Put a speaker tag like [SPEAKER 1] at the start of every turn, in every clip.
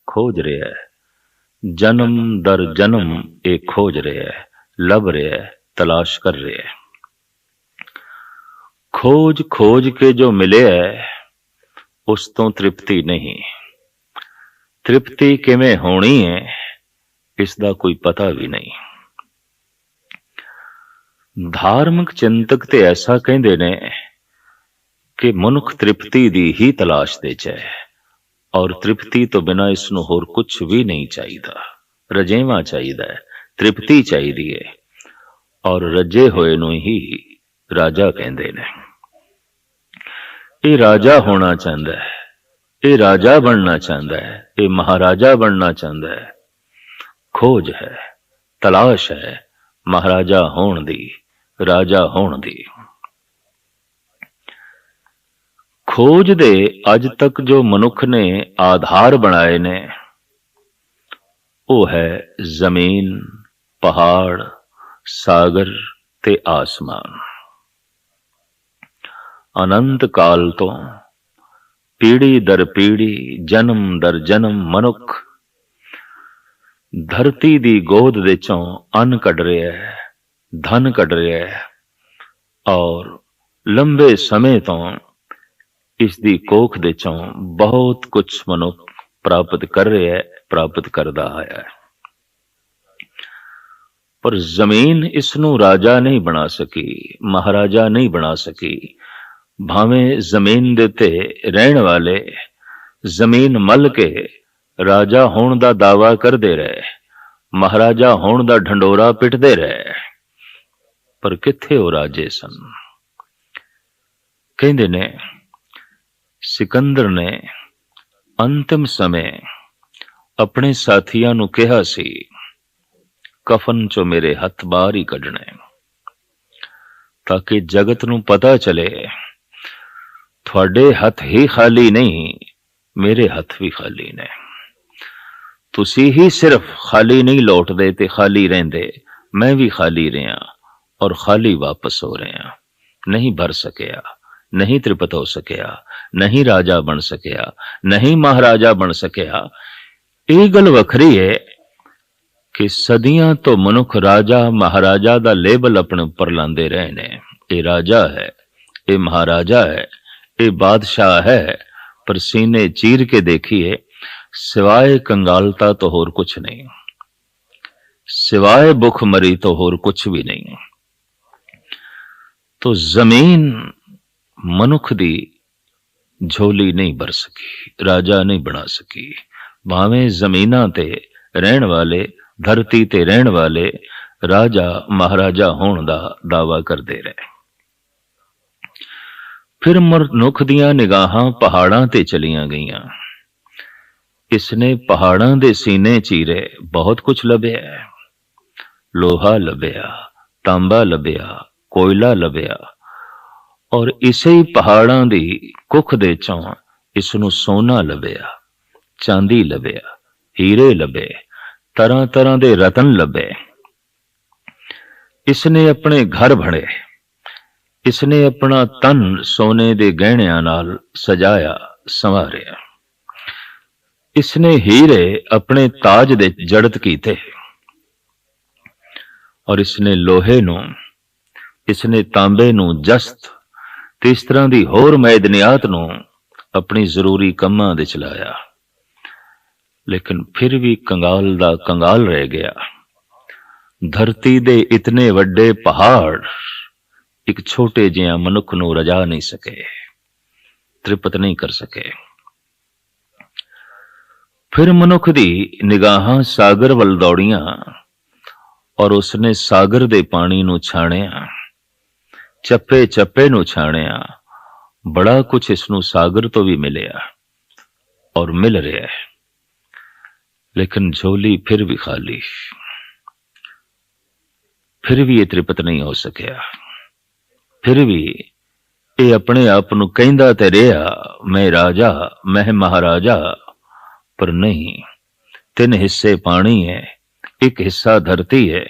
[SPEAKER 1] खोज रहा है, जन्म दर जन्म ये खोज रहा है, लभ रहा है, तलाश कर रहा है। खोज खोज के जो मिले है उस तो तृप्ति नहीं। तृप्ति किवें होनी है इसका कोई पता भी नहीं। धार्मिक चिंतक ते ऐसा कहते ने कि मनुख तृप्ति दी ही तलाश दे है और तृप्ति तो बिना इसनों होर कुछ भी नहीं चाहिए। रजेवा चाहिए, तृप्ति चाहिए और रजे होए नूं ही राजा कहते ने। ये राजा होना चाहता है, ये राजा बनना चाहता है, ये महाराजा बनना चाहता है। खोज है, तलाश है महाराजा होण दी, राजा होण दी। खोज दे अज तक जो मनुख ने आधार बनाए ने वो है जमीन, पहाड़, सागर ते आसमान। अनंत काल तो पीढ़ी दर पीढ़ी, जन्म दर जन्म मनुख धरती दी गोद दे चों अन्न कढ रहा है, धन कढ रहा है और लंबे समय तो इसकी कोख दे चों बहुत कुछ मनुख प्राप्त कर रहा है, प्राप्त करदा आया है। पर जमीन इसनू राजा नहीं बना सकी, महाराजा नहीं बना सकी। भावें जमीन दे ते रहन वाले जमीन मल के राजा होण दा दावा करदे रहे, महाराजा होण दा ढंडोरा पिटदे रहे, पर किथे वो राजे सन। कहंदे ने सिकंदर ने अंतिम समय अपने साथियां नूं कहा सी, कफन चो मेरे हथ बाहर ही कढने ताकि जगत नूं पता चले थोड़े हथ ही खाली नहीं, मेरे हथ भी खाली ने। तुसी ही सिर्फ खाली नहीं लौटदे ते खाली रहिंदे, मैं भी खाली रहा और खाली वापस हो रहा। नहीं भर सकिया, नहीं तृप्त हो सकिया, नहीं राजा बन सकिया, नहीं महाराजा बन सकिया। ये गल वखरी है कि सदियां तो मनुख राजा महाराजा दा लेबल अपने ऊपर लांदे रहे ने। ये राजा है, ये महाराजा है, ये बादशाह है, पर सीने चीर के देखिए सिवाय कंगालता तो होर कुछ नहीं, सिवाय भुखमरी तो होर कुछ भी नहीं। तो जमीन मनुख दी झोली नहीं भर सकी, राजा नहीं बना सकी। भावें जमीना ते रहन वाले, धरती ते रहन वाले राजा महाराजा होण दा दावा करदे रहे। फिर मनुख दियां निगाहां पहाड़ां ते चलियां गईयां। इसने पहाड़ां दे सीने चीरे, बहुत कुछ लभ्या, लोहा लभ्या, तांबा लभ्या, कोयला लभ्या और इसे ही पहाड़ां दी कुख दे चों इसनू सोना लभ्या, चांदी लभ्या, हीरे लभे, तरह तरह दे रतन लभे। इसने अपने घर बणे, इसने अपना तन सोने दे गहणियां नाल सजाया संवारिया। इसने हीरे अपने ताज दे जड़त कीते और इसने लोहे नू, इसने तांबे नू जस्त ते इस तरह दी होर मैदनियात नू अपनी जरूरी कम्मां दे चलाया। लेकिन फिर भी कंगाल दा कंगाल रह गया। धरती दे इतने वड्डे पहाड़ एक छोटे जिहा मनुख नू रजा नहीं सके, तृप्त नहीं कर सके। फिर मनुख दी निगाहां सागर वल दौड़ियां और उसने सागर दे पानी नू छाणिया, चप्पे चप्पे नू छाणिया। बड़ा कुछ इसनू सागर तो भी मिलिया और मिल रहा है, लेकिन झोली फिर भी खाली, फिर भी ये तृप्त नहीं हो सकिया। फिर भी ये अपने आप नू कहंदा ते रहा, मैं राजा, मैं महाराजा, पर नहीं। 3 हिस्से पानी है, एक हिस्सा धरती है।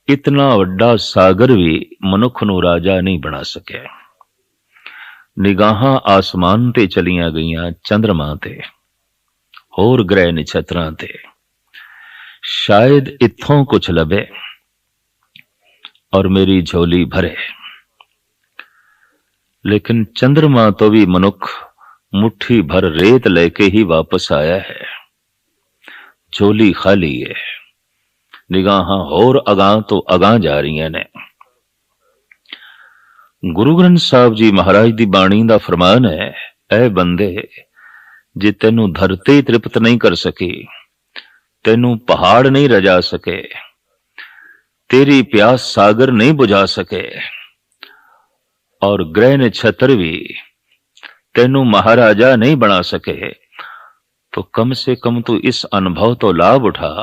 [SPEAKER 1] इतना वड्डा सागर भी मनुख नू राजा नहीं बना सके। निगाहां आसमान ते चलियां गईयां, चंद्रमा ते, होर ग्रह नक्षत्रां ते शायद इत्थों कुछ लभे और मेरी झोली भरे। लेकिन चंद्रमा तो भी मनुख मुट्ठी भर रेत लेके ही वापस आया है। झोली खाली है, निगाहां होर अगां तो अगां जा रही ने। गुरु ग्रंथ साहब जी महाराज दी बाणी दा फरमान है, ऐ बंदे जे तेनू धरती तृप्त नहीं कर सकी, तेनू पहाड़ नहीं रजा सके, तेरी प्यास सागर नहीं बुझा सके और ग्रह नक्षत्र भी तेनू महाराजा नहीं बना सके, तो कम से कम तू इस अनुभव तो लाभ उठा।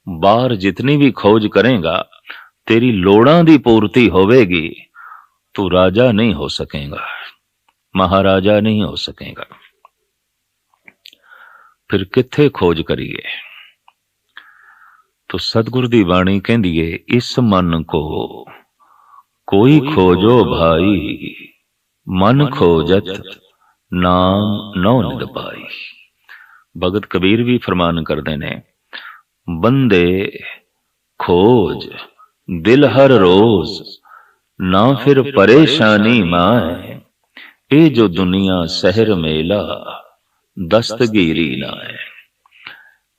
[SPEAKER 1] बाहर जितनी भी खोज करेगा तेरी लोड़ां दी पूर्ति होवेगी, तू राजा नहीं हो सकेगा, महाराजा नहीं हो सकेगा। फिर किथे खोज करिए? तो सतगुरु दी बाणी कहंदी है, इस मन को कोई खोजो भाई, मन खोजत नाम नौ निद पाई। भगत कबीर भी फरमान करते ने, बंदे खोज दिल हर रोज, ना फिर परेशानी माए, ए जो दुनिया सहर मेला दस्तगीरी ना है।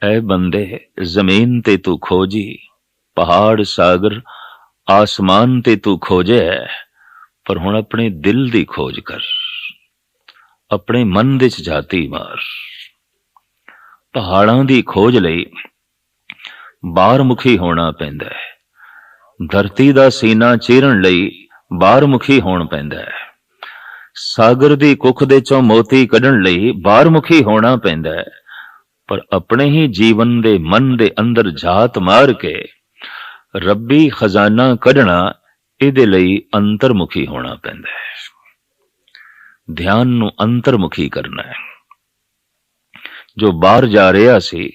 [SPEAKER 1] ऐ बंदे जमीन ते तू खोजी, पहाड़ सागर आसमान ते तू खोजे, पर हुण अपने दिल दी खोज कर, अपने मन दे च जाती मार। पहाड़ां दी खोज लई बाहर मुखी होना पैंदा है, धरती दा सीना चीरन लई बाहर मुखी होना पैंदा है, सागर दी कुख दे चों मोती कढण लई बाहर मुखी होना पैंदा है, पर अपने ही जीवन दे मन दे अंदर झात मार के रब्बी खजाना कढना, इहदे लई अंतरमुखी होना पैंदा है। ध्यान नूं अंतरमुखी करना है। जो बाहर जा रहा सी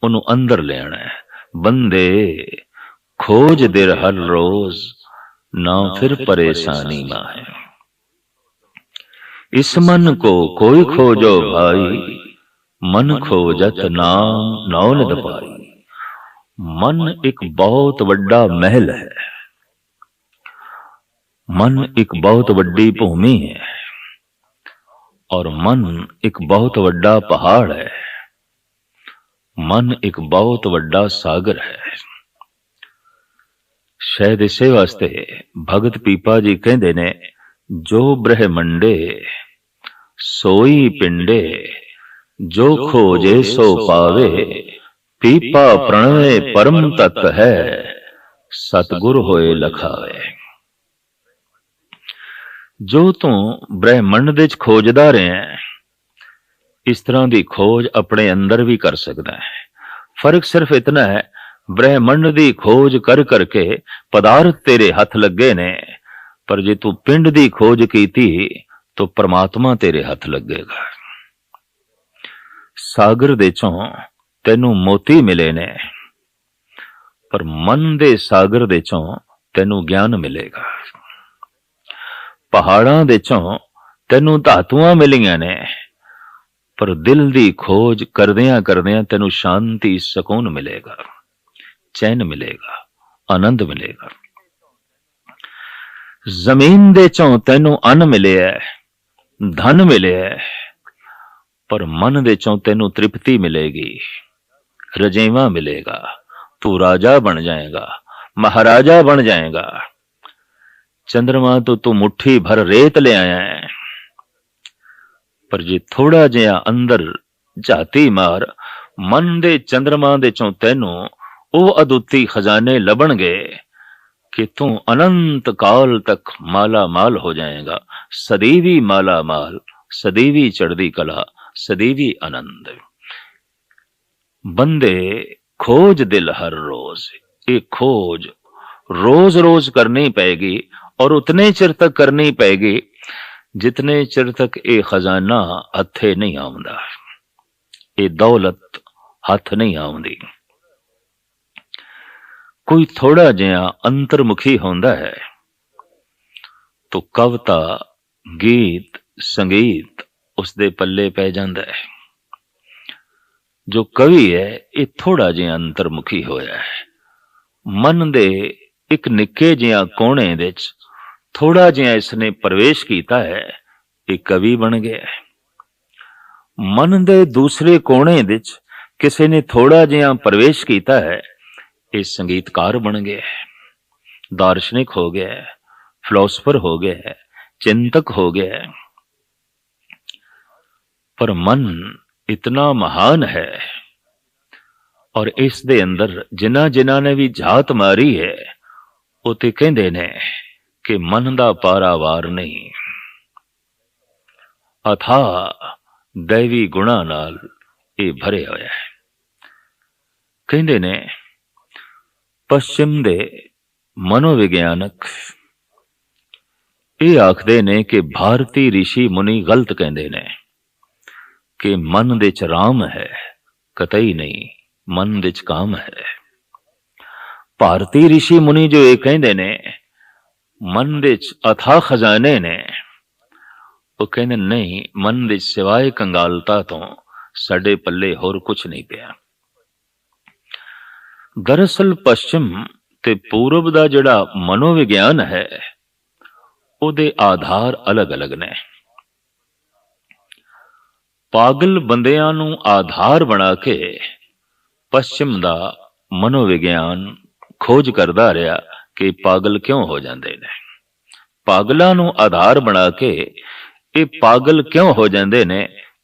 [SPEAKER 1] उन्हों अंदर ले आना है। बंदे खोज दिल हर रोज, ना फिर परेशानी माए। इस मन को कोई खोजो भाई, मन खोजत नाम नौ निद पाई। मन एक बहुत बड़ा महल है, मन एक बहुत बड़ी भूमि है, और मन एक बहुत बड़ा पहाड़ है, मन एक बहुत बड़ा सागर है। शायद इसे वास्ते भगत पीपा जी कहते ने, जो ब्रह्मंडे सोई पिंडे, जो खोजे सो पावे, पीपा प्रणवे परम तत्व है, सतगुर होए लखावे। जो तू ब्रह्मंड दे खोजदा रहे, इस तरह की खोज अपने अंदर भी कर सकता है। फर्क सिर्फ इतना है, ब्रह्मंड की खोज कर करके पदार्थ तेरे हथ लगे ने, पर जे तू पिंड की खोज की तो परमात्मा तेरे हथ लगेगा। सागर दे चों तेनू मोती मिले ने, पर मन दे सागर दे चों तेनू ज्ञान मिलेगा। पहाड़ां दे चों तेनू धातुआं मिलियां ने, पर दिल दी खोज करदियां करदियां तेनू शांति सुकून मिलेगा, चैन मिलेगा, आनंद मिलेगा। जमीन दे चों तेनू अन्न मिले है, धन मिले है, पर मन दे चों तेनू तृप्ति मिलेगी, रजेवा मिलेगा। तू राजा बन जाएगा, महाराजा बन जाएगा। चंद्रमा तो तू मुट्ठी भर रेत ले आया है, पर जे थोड़ा जिहा अंदर झाती मार, मन दे चंद्रमा दे चों तेनू ਉਹ अदुੱਤੀ खजाने लभणगे कि तू अनंत काल तक माला माल हो जाएगा। सदैवी माला माल, सदैवी चढ़दी कला, सदैवी आनंद। बंदे खोज दिल हर रोज, एक खोज रोज रोज करनी पड़ेगी, और उतने चिर तक करनी पड़ेगी जितने चिर तक ये खजाना हथे नहीं आउंदा, ये दौलत हथ नहीं आउंदी। कोई थोड़ा जिहा अंतर्मुखी होंदा है तो कविता, गीत, संगीत उसदे पल्ले पै जांदा है। जो कवि है ये थोड़ा जिहा अंतर्मुखी होया है। मन दे एक निक्के जिहा कोने विच थोड़ा जिहा इसने प्रवेश किया है, ये कवि बन गया है। मन दे दूसरे कोने विच किसी ने थोड़ा जिहा प्रवेश किया है, ये संगीतकार बन गया है, दार्शनिक हो गया है, फिलोसफर हो गया है, चिंतक हो गया है। पर मन इतना महान है और इस दे अंदर जिन्हां जिन्हां ने भी झात मारी है वो ते कहंदे ने कि मन दा पारावार नहीं, अथा दैवी गुणा नाल ये भरे होया है। कहंदे ने पश्चिम दे मनोविज्ञानक ये आखदे ने कि भारती ऋषि मुनि गलत कहंदे ने कि मन दे च राम है, कतई नहीं, मन दे च काम है। भारती ऋषि मुनि जो ये कहंदे ने मन दे च अथा खजाने ने, वो कहंदे नहीं, मन दे सिवाय कंगालता तो साडे पल्ले होर कुछ नहीं पिया। दरअसल पश्चिम ते पूरब दा जिहड़ा मनोविज्ञान है ਉਹਦੇ आधार अलग अलग ने। पागल बंदियां नूं आधार बना के पश्चिम दा मनोविज्ञान खोज करदा रहा कि पागल क्यों हो जाते ने। पागलां नूं आधार बना के ये पागल क्यों हो जाते ने,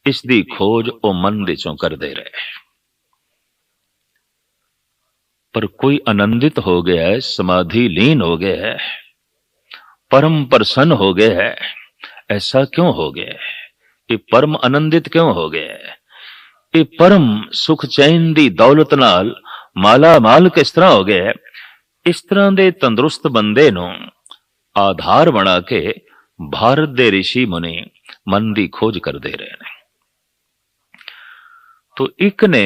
[SPEAKER 1] इसकी खोज वो मन दे चों करदे रहे। पर कोई आनंदित हो गया है, समाधि लीन हो गया है, परम प्रसन्न हो गया है, ऐसा क्यों हो गया है? ये परम आनंदित क्यों हो गया है? ये परम सुख चैन दी दौलत नाल माला माल किस तरह हो गया है? इस तरह दे तंदुरुस्त बंदे नूं आधार बना के भारत दे ऋषि मुनि मन दी खोज करदे रहे ने। तो एक ने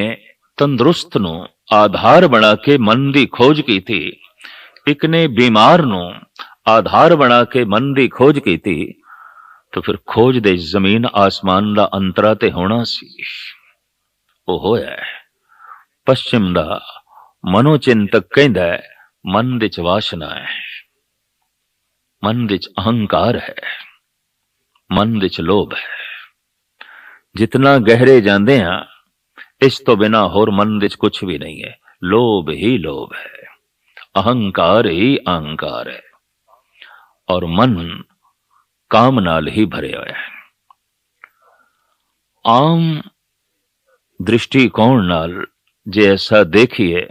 [SPEAKER 1] तंदुरुस्त नूं आधार बना के मन दी खोज की थी, एक ने बीमार नूं आधार बना के मन की खोज की थी। तो फिर खोज दे जमीन आसमान का अंतरा ते होना सी, वो होया है। पश्चिम दा मनोचिंतक कहंदा है मन दे च वासना है, मन दे च अहंकार है, मन दे च लोभ है। जितना गहरे जांदे हां इस तो बिना होर मन दे च कुछ भी नहीं है। लोभ ही लोभ है, अहंकार ही अहंकार है और मन काम नाल ही भरे होया है। आम दृष्टिकोण नाल जे ऐसा देखिए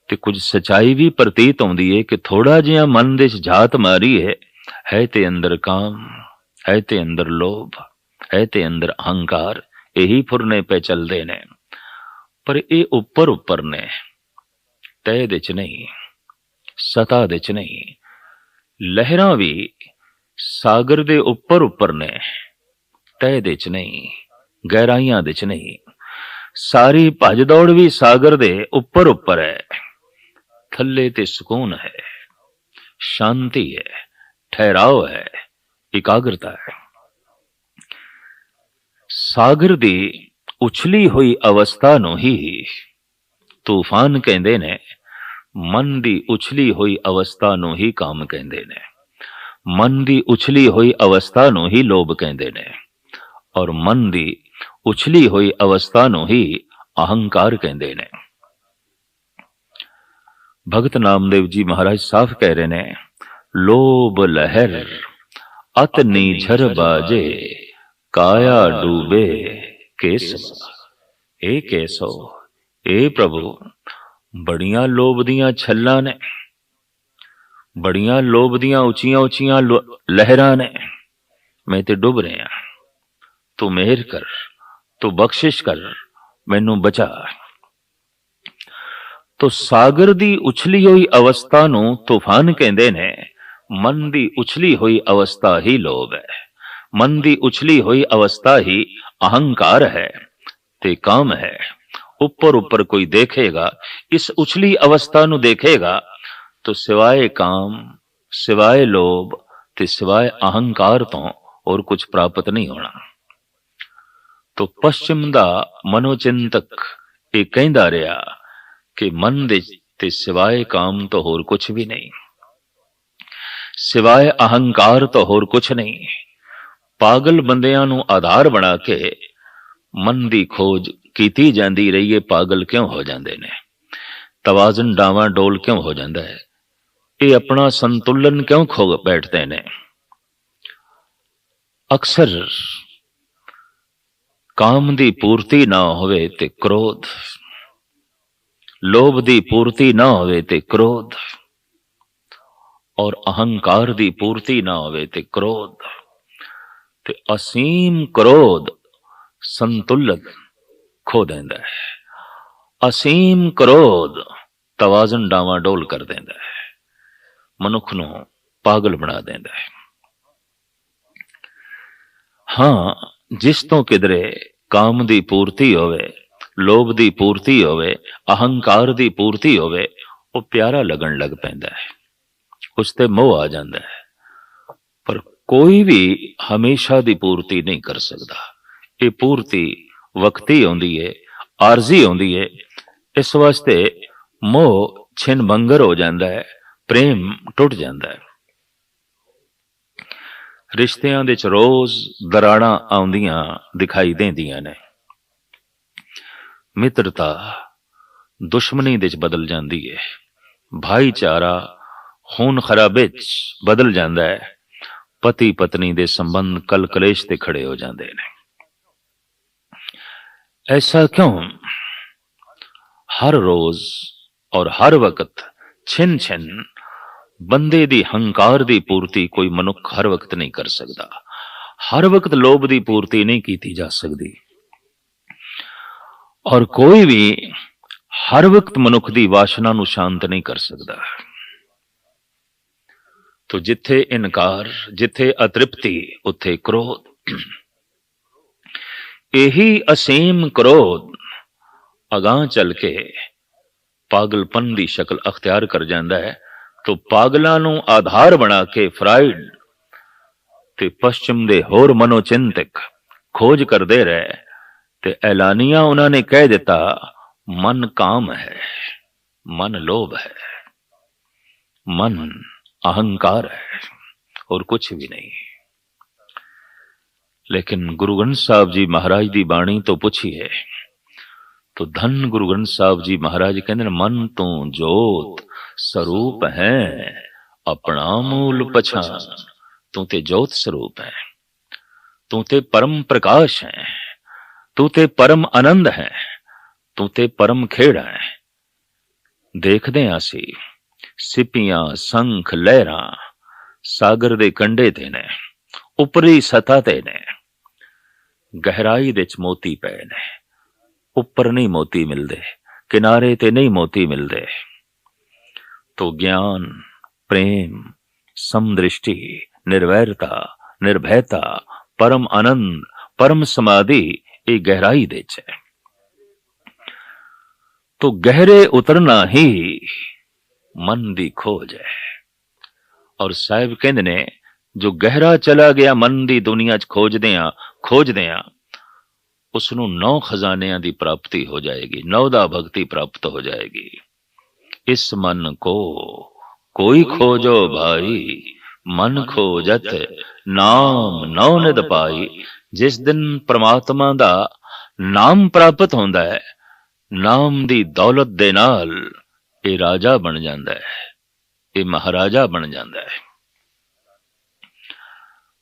[SPEAKER 1] तो कुछ सच्चाई भी प्रतीत होंदी है कि थोड़ा जिहा मन दे झात मारी है ते अंदर काम, है ते अंदर लोभ, है ते अंदर अहंकार, यही फुरने पे चलते ने। पर ये उपर उपर ने, तय दे च नहीं, सतह दे च नहीं। लहरां भी सागर दे उपर उपर ने, तय दे च नहीं, गहराइयां दे च नहीं। सारी भज दौड़ भी सागर दे उपर उपर है, थल्ले ते सुकून है, शांति है, ठहराव है, एकाग्रता है। सागर दी उछली हुई अवस्था नूं ही तूफान कहंदे ने, मन दी उछली हुई अवस्था नूं ही काम कहंदे ने, मन दी उछली हुई अवस्था नूं ही लोभ कहंदे ने और मन दी उछली हुई अवस्था नूं ही अहंकार कहंदे ने। भगत नामदेव जी महाराज साफ कह रहे ने, लोभ लहर अत नीझर बाजे, काया डूबे केसवा। ए केसो, ए प्रभु, बड़ियां लोभ दियां छल्लां ने, बड़ियां लोभ दियां उचियां उचियां लहरां ने, मैं ते डुब रहा, तू मेहर कर, तू बख्शिश कर, मैनू बचा। तो सागर दी उछली हुई अवस्था नूं तूफान कहंदे ने, मन दी उछली हुई अवस्था ही लोभ है, मन दी उछली हुई अवस्था ही अहंकार है ते काम है। ऊपर ऊपर कोई देखेगा, इस उछली अवस्था नूं देखेगा तो सिवाय काम, सिवाय लोभ ते सिवाय अहंकार तो और कुछ प्राप्त नहीं होना। तो पश्चिम दा मनोचिंतक ये कहंदा रहा कि मन दे ते सिवाए काम तो होर कुछ भी नहीं, सिवाए अहंकार तो होर कुछ नहीं। पागल बंदियां नूं आधार बना के मन दी खोज कीती जांदी रही है। पागल क्यों हो जांदे ने? तवाजन डावां डोल क्यों हो जांदा है? ये अपना संतुलन क्यों खो बैठते ने? अक्सर काम दी पूर्ति ना होवे ते क्रोध, लोभ दी पूर्ति ना होवे ते क्रोध, और अहंकार दी पूर्ति ना होवे ते क्रोध, ते असीम क्रोध संतुलन खो देंदा है। असीम क्रोध तवाजन डावाडोल कर देंदा है, मनुख नूं पागल बना देंदा है। हाँ, जिस तो किधरे काम दी पूर्ति होवे, लोभ दी पूर्ति होवे, अहंकार दी पूर्ति होवे, वो प्यारा लगन लग पैंदा है, उसते मोह आ जांदा है। पर कोई भी हमेशा दी पूर्ति नहीं कर सकदा। ये पूर्ति वक्ती होंदी है, आरजी होंदी है। इस वास्ते मोह छिन भंगर हो जांदा है, प्रेम टुट जांदा है। रिश्तियां दे च रोज दराड़ा आउंदियां दिखाई देंदियां ने। मित्रता दुश्मनी दे च बदल जांदी है, भाईचारा खून खराबे च बदल जांदा है, पति पत्नी दे संबंध कल कलेश ते खड़े हो जांदे ने। ऐसा क्यों? हर रोज और हर वक्त छिन छिन बंदे दी हंकार दी पूर्ति कोई मनुख हर वक्त नहीं कर सकदा। हर वक्त लोभ दी पूर्ति नहीं की जा सकती, और कोई भी हर वक्त मनुख दी वासना नूं शांत नहीं कर सकदा। तो जिथे इनकार, जिथे अतृप्ति, उथे क्रोध। यही असीम क्रोध अगां चल के पागलपन दी शक्ल अख्तियार कर जांदा है। तो पागलां नूं आधार बना के फ्राइड ते पश्चिम दे होर मनोचिंतक खोज करदे रहे, ते ऐलानिया उन्होंने कह दिता, मन काम है, मन लोभ है, मन अहंकार है, और कुछ भी नहीं। लेकिन गुरु ग्रंथ साहब जी महाराज दी बाणी तो पूछिए, तो धन गुरु ग्रंथ साहब जी महाराज कहते मन तू जोत स्वरूप है, अपना मूल पछान। तू ते जोत स्वरूप है, तू ते परम प्रकाश है, तू ते परम आनंद है, तू ते परम खेड़ा है। देखदे आसी सिपियां संख लहरां सागर दे कंडे ते ने, उपरी सतह ते ने, गहराई दे च मोती पे ने। उपर नहीं मोती मिलते, किनारे ते नहीं मोती मिलते। तो ज्ञान, प्रेम, समदृष्टि, निर्वैरता, निर्भयता, परम आनंद, परम समाधि ये गहराई दे च है। तो गहरे उतरना ही मन दी खोज है। और साहिब कहंदे ने जो गहरा चला गया मन दी दुनिया च खोजदियां उसनूं 9 खजानियां दी प्राप्ति हो जाएगी, 9 दा भक्ति प्राप्त हो जाएगी। इस मन को कोई खोजो भाई, मन खोजत नाम नौ निध पाई। जिस दिन परमात्मा दा नाम प्राप्त होंदा है, नाम दी दौलत दे नाल ये राजा बन जांदा है, ये महाराजा बन जांदा है।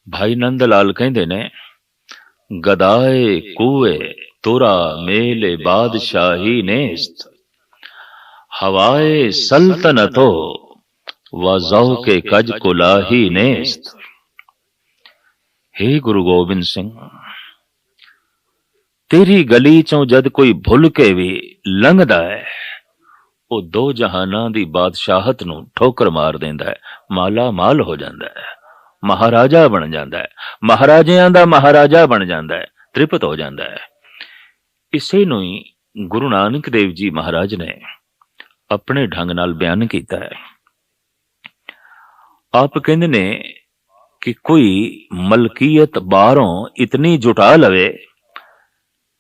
[SPEAKER 1] भाई नंद लाल कहंदे ने, गदाए कुए तुरा मेले बादशाही नेस्त, हवाए सल्तनतो वज़ौ के कज कुलाही नेस्त। हे गुरु गोबिंद सिंह, तेरी गली चों जद कोई भुल के भी लंघदा है, वो 2 जहानां दी बादशाहत नूं ठोकर मार देंदा है, माला माल हो जांदा है, महाराजा बन जाता है, महाराजियां दा महाराजा बन जाता है, तृप्त हो जाता है। इसे नूं ही गुरु नानक देव जी महाराज ने अपने ढंग नाल बयान किया है। आप कहंदे ने कि कोई मलकीयत बाहरों इतनी जुटा लवे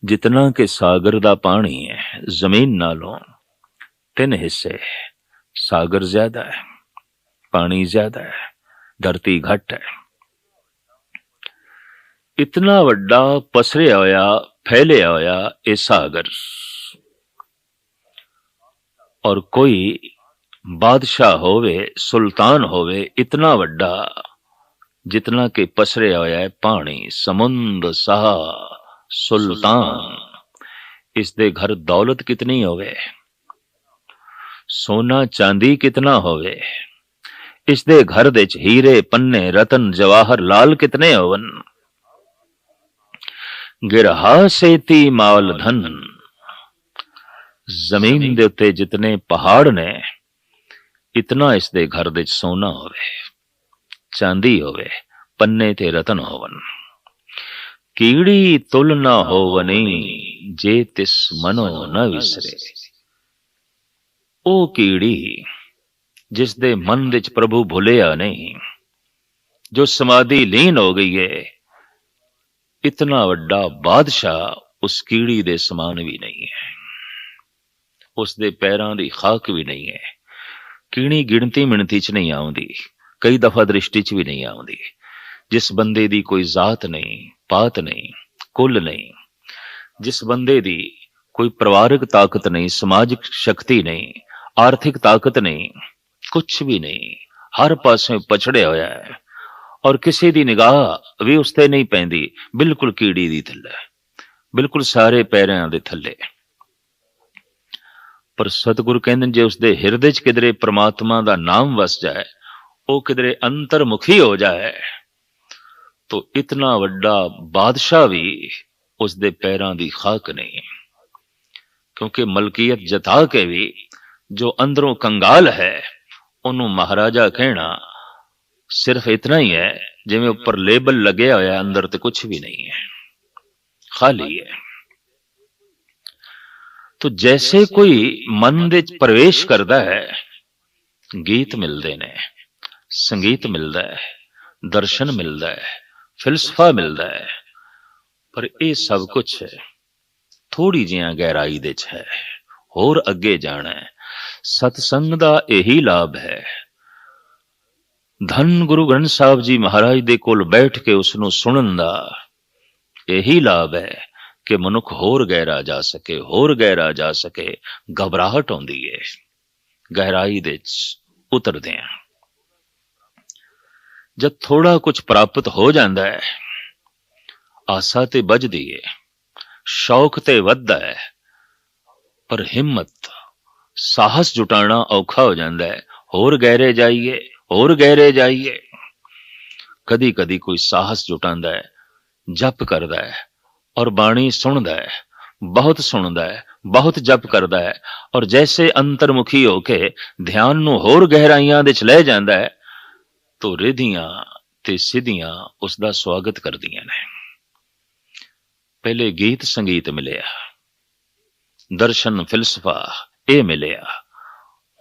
[SPEAKER 1] जितना कि सागर दा पानी है, जमीन नालों 3 हिस्से, सागर ज्यादा है, पानी ज्यादा है, धरती घट है। इतना वड्डा पसरिया होया, फैलिया होया ये सागर, और कोई बादशाह होवे, सुल्तान होवे इतना वड्डा, जितना कि पसरिया होया है पानी, समुंद सा सुल्तान। इसदे घर दौलत कितनी होवे, सोना चांदी कितना होवे, इसदे घर दे च हीरे पन्ने रतन जवाहर लाल कितने होवन। गिरहा सेती माल धन, जमीन दे उत्ते जितने पहाड़ ने, इतना इसदे घर दे च सोना होवे, चांदी होवे, पन्ने ते रतन होवन। कीड़ी तुल ना होवनी, जे तिस मनो न विसरे। ओ कीड़ी जिस दे मन विच प्रभु भुलिया नहीं, जो समाधि लीन हो गई है, इतना वड्डा बादशाह उस कीड़ी दे समान भी नहीं है, उस दे पैरां दी खाक भी नहीं है। कीड़ी गिणती मिणती च नहीं आउंदी, कई दफा दृष्टि च भी नहीं आउंदी। जिस बंदे दी कोई जात नहीं, पात नहीं, कुल नहीं, जिस बंदे दी कोई परिवारिक ताकत नहीं, समाजिक शक्ति नहीं, आर्थिक ताकत नहीं, कुछ भी नहीं, हर पासे पछड़े होया है, और किसी दी निगाह भी उसते नहीं पैंदी, बिल्कुल कीड़ी दी थल्ले, बिल्कुल सारे पैरां दे थल्ले। पर सतगुरु कहंदे जे उसदे हिरदे च किधरे परमात्मा दा नाम वस जाए, वो किधरे अंतर्मुखी हो जाए, तो इतना वड्डा बादशाह भी उसदे पैरां दी खाक नहीं। क्योंकि मलकियत जता के भी जो अंदरों कंगाल है, उन्हों महाराजा कहना सिर्फ इतना ही है जिवें ऊपर लेबल लगे होया, अंदर तो कुछ भी नहीं है, खाली है। तो जैसे कोई मन दे प्रवेश करता है, गीत मिलते ने, संगीत मिलता है, दर्शन मिलता है, फिलसफा मिलता है, पर यह सब कुछ थोड़ी जिहा गहराई दे च है, होर अगे जाना है। सतसंग दा यही लाभ है। धन गुरु ग्रंथ साहब जी महाराज दे कोल बैठ के उसनों सुनन दा यही लाभ है कि मनुख होर गहरा जा सके, होर गहरा जा सके। घबराहट आउंदी है, गहराई दे उतरदे हैं। जब थोड़ा कुछ प्राप्त हो जाता है, आसा ते बजदी है, शौक ते वधदा है, पर हिम्मत साहस जुटाना औखा हो जाता है। होर गहरे जाइए, होर गहरे जाइए। कदी कदी कोई साहस जुटांदा है, जप करदा है और बाणी सुनदा है, बहुत सुनदा है, बहुत जप करदा है, और जैसे अंतर्मुखी होके ध्यान नूं होर गहराइयां दे च ले जांदा है, तो रिधियां ते सिद्धियां उसदा स्वागत करदियां ने। पहले गीत संगीत मिलिया, दर्शन फिलसफा ये मिलिया,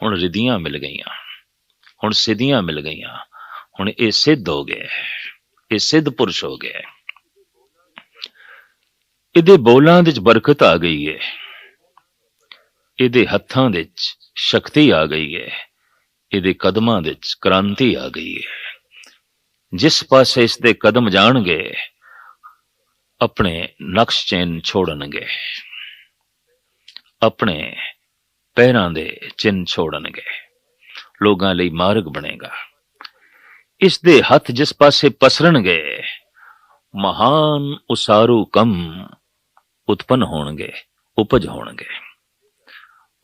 [SPEAKER 1] हुण रिधियां मिल गईयां, हुण सिद्धियां मिल गईयां, हुण ये सिद्ध हो गए, ये सिद्ध पुरुष हो गए। इहदे बोलां दे च बरकत आ गई है, इहदे हत्थां दे च शक्ति आ गई है, इहदे कदमां दे च क्रांति आ गई है। जिस पासे इसदे कदम जाणगे, अपने नक्श चैन छोड़नगे, अपने पैरां दे चिन्ह छोड़नगे, लोगां लई मार्ग बनेगा। इसदे हथ जिस पासे पसरनगे, महान उसारू कम उत्पन्न होणगे, उपज होणगे,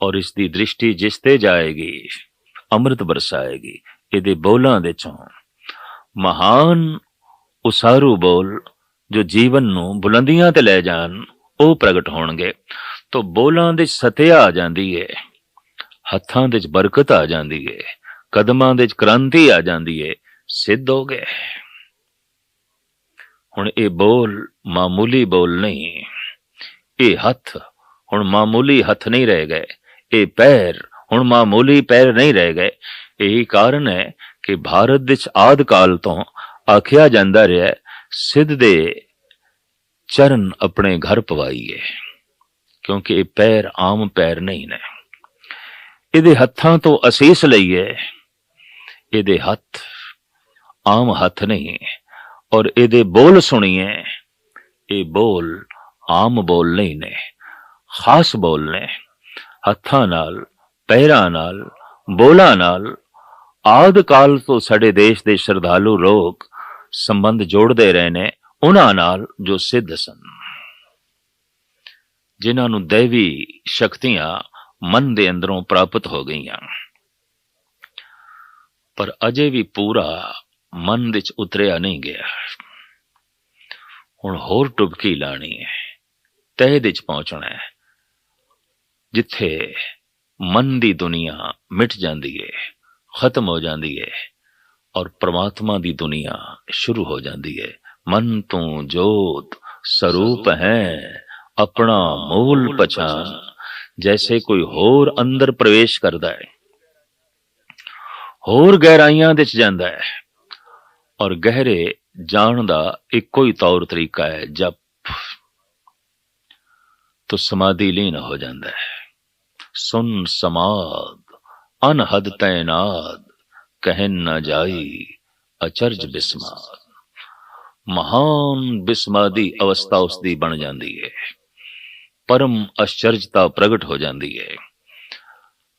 [SPEAKER 1] और इसकी दृष्टि जिसते जाएगी अमृत बरसाएगी। इहदे बोलां दे चों महान उसारू बोल जो जीवन नूं बुलंदियां ते ले जान, वो प्रगट होणगे। तो बोलां दे सत्या आ जांदी है, हत्थां दे बरकत आ जांदी है, कदमां दे क्रांति आ जांदी है, सिद्ध हो गए। हुण ये बोल मामूली बोल नहीं, ये हथ हुण मामूली हथ नहीं रह गए, ये पैर हुण मामूली पैर नहीं रह गए। यही कारण है कि भारत विच आद काल तो आखिया जांदा रहा, सिद्ध दे चरण अपने घर पवाईए, क्योंकि ये पैर आम पैर नहीं ने। ਇਹਦੇ ਹੱਥਾਂ ਤੋਂ ਅਸੀਸ ਲਈਏ, ਇਹਦੇ ਹੱਥ ਆਮ ਹੱਥ ਨਹੀਂ, ਔਰ ਇਹਦੇ ਬੋਲ ਸੁਣੀਏ, ਇਹ ਬੋਲ ਆਮ ਬੋਲ ਨਹੀਂ ਨੇ, ਖਾਸ ਬੋਲ ਨੇ। ਹੱਥਾਂ ਨਾਲ, ਪੈਰਾਂ ਨਾਲ, ਬੋਲਾਂ ਨਾਲ ਆਦਿ ਕਾਲ ਤੋਂ ਸਾਡੇ ਦੇਸ਼ ਦੇ ਸ਼ਰਧਾਲੂ ਲੋਕ ਸੰਬੰਧ ਜੋੜਦੇ ਰਹੇ ਨੇ ਉਹਨਾਂ ਨਾਲ ਜੋ ਸਿੱਧ ਸਨ, ਜਿਨ੍ਹਾਂ ਨੂੰ ਦੇਵੀ ਸ਼ਕਤੀਆਂ ਮਨ ਦੇ ਅੰਦਰੋਂ ਪ੍ਰਾਪਤ ਹੋ ਗਈਆਂ, ਪਰ ਅਜੇ ਵੀ ਪੂਰਾ ਮਨ ਵਿੱਚ ਉਤਰਿਆ ਨਹੀਂ ਗਿਆ। ਹੁਣ ਹੋਰ ਡੁਬਕੀ ਲਾਣੀ ਹੈ, ਤਹਿ ਵਿੱਚ ਪਹੁੰਚਣਾ ਹੈ, ਜਿੱਥੇ ਮਨ ਦੀ ਦੁਨੀਆ ਮਿਟ ਜਾਂਦੀ ਹੈ, ਖਤਮ ਹੋ ਜਾਂਦੀ ਹੈ, ਔਰ ਪ੍ਰਮਾਤਮਾ ਦੀ ਦੁਨੀਆ ਸ਼ੁਰੂ ਹੋ ਜਾਂਦੀ ਹੈ। ਮਨ ਤੂੰ ਜੋਤ ਸਰੂਪ ਹੈ, ਆਪਣਾ ਮੂਲ ਪਛਾਣ। जैसे कोई होर अंदर प्रवेश करता है, होर गहराइयां विच जांदा है, और गहरे जाण दा इक्को ही तौर तरीका है जप। तो समाधि लीन हो जाता है। सुन समाद अनहद तैनाद, कहन न जाई अचरज बिस्माद। महान बिस्मादी अवस्था उसदी बन जाती है, परम आश्चर्यता प्रगट हो जाती है,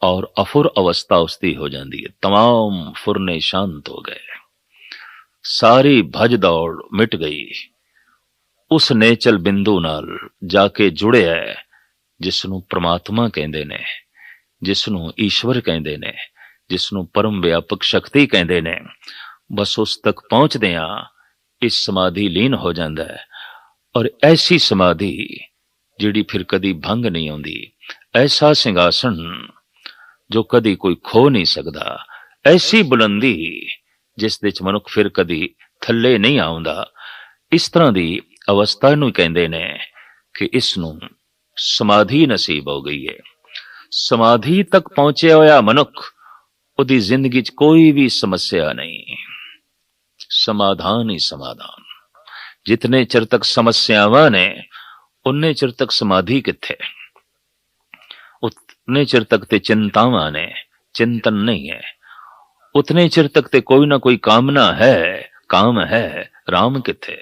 [SPEAKER 1] और अफुर अवस्था उसकी हो जाती है। तमाम फुरने शांत हो गए, सारी भज दौड़ मिट गई, उस नेचल बिंदु नाल जाके जुड़े है जिसनों परमात्मा कहते ने, जिसनों ईश्वर कहते ने, जिसनों परम व्यापक शक्ति कहते ने। बस उस तक पहुंचदे इस समाधि लीन हो जाता है, और ऐसी समाधि जिहड़ी फिर कदी भंग नहीं आउंदी, ऐसा सिंघासन जो कदी कोई खो नहीं सकता, ऐसी बुलंदी जिस दे च मनुख फिर कदी थल्ले नहीं आउंदा। इस तरह की अवस्था नूं कहंदे ने कि इसनूं समाधि नसीब हो गई है। समाधि तक पहुंचे होया मनुख, उहदी जिंदगी च कोई भी समस्या नहीं, समाधान ही समाधान। जितने चिर तक समस्यावां ने उन्ने चिर तक समाधि किथे, उतने चिर तक ते चिंतावां ने, चिंतन नहीं है। उतने चिर तक ते कोई ना कोई कामना है, काम है, राम किथे।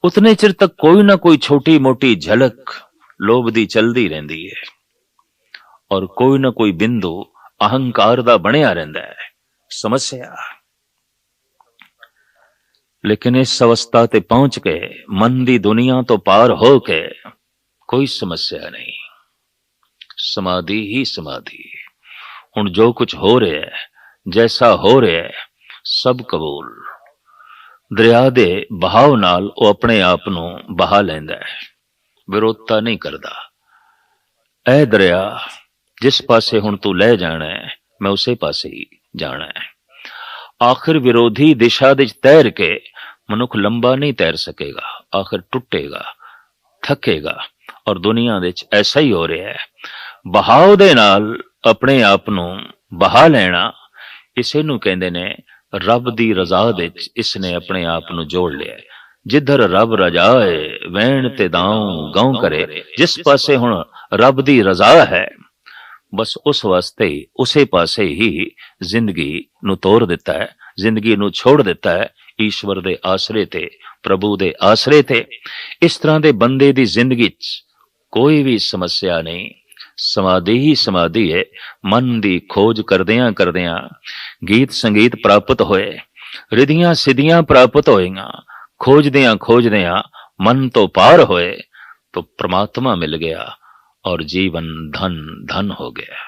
[SPEAKER 1] उतने चिर तक कोई ना कोई छोटी मोटी झलक लोभ दी चलदी रहिंदी है, और कोई ना कोई बिंदु अहंकार दा बनिया रहिंदा है। समस्या लेकिन इस अवस्था ते पहुंच के मन दी दुनिया तो पार हो के कोई समस्या नहीं, समाधि ही समाधि। हुण जो कुछ हो रहा है, जैसा हो रहा है, सब कबूल। दरिया दे बहाव नाल वो अपने आप नूं बहा लैंदा है, विरोधता नहीं करता। ऐ दरिया, जिस पासे हुण तू ले जाना है, मैं उसे पासे ही जाना है। आखिर विरोधी दिशा दे तैर के मनुख लंबा नहीं तैर सकेगा, आखिर टुटेगा, थकेगा। और दुनिया दे ऐसा ही हो रहा है। बहाव दे नाल अपने आप नूं बहा लेना, इसे नूं कहंदे ने रब दी रज़ा दे इसने अपने आप नूं जोड़ लिया। जिधर रब रजाए वैण ते दाऊं गांव करे। जिस पासे हुण रब दी रज़ा है, बस उस वास्ते ही उसे पासे ही जिंदगी नूं तोड़ दिता है, जिंदगी नूं छोड़ दिता है। ईश्वर दे आसरे ते, प्रभु दे आसरे ते। इस तरह दे बंदे दी जिंदगी च कोई भी समस्या नहीं, समाधि ही समाधि है। मन दी खोज करदियां करदियां गीत संगीत प्राप्त होए, रिधियां सिद्धियां प्राप्त होईयां। खोजदियां खोजदियां मन तो पार होए तो परमात्मा मिल गया, और जीवन धन धन हो गया।